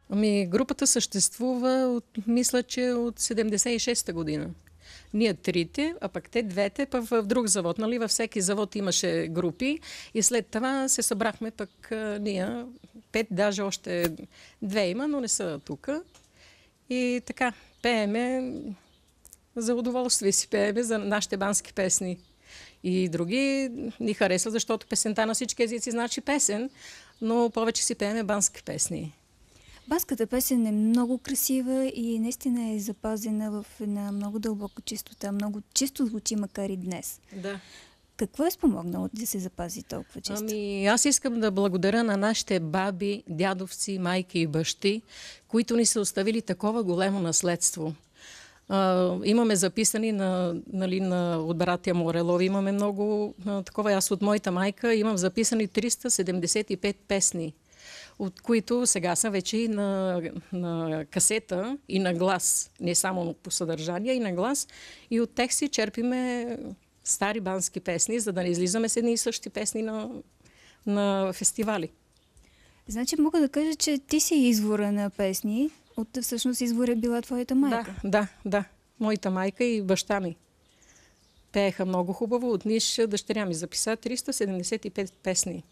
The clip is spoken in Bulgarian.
Ами, групата съществува, мисля, че от 76-та година. Ние трите, а пък те двете пък в друг завод. Нали? Във всеки завод имаше групи и след това се събрахме пък ние, пет, даже още две има, но не са тук. И така, пееме за удоволствие си, пееме за нашите бански песни. И други ни харесват, защото песента на всички езици значи песен, но повече си пееме бански песни. Банската песен е много красива и наистина е запазена в една много дълбока чистота. Много чисто звучи, макар и днес. Да. Какво е спомогнало да се запази толкова чисто? Ами, аз искам да благодаря на нашите баби, дядовци, майки и бащи, които ни са оставили такова големо наследство. Имаме записани от братя Морелови, имаме много такова. Аз от моята майка имам записани 375 песни, от които сега са вече и на касета и на глас, не само по съдържание, и на глас. И от текст черпиме стари бански песни, за да не излизаме с едни и същи песни на фестивали. Значи мога да кажа, че ти си извора на песни. Всъщност извор е била твоята майка. Да. Моята майка и баща ми пееха много хубаво. От Ниш дъщеря ми записа 375 песни.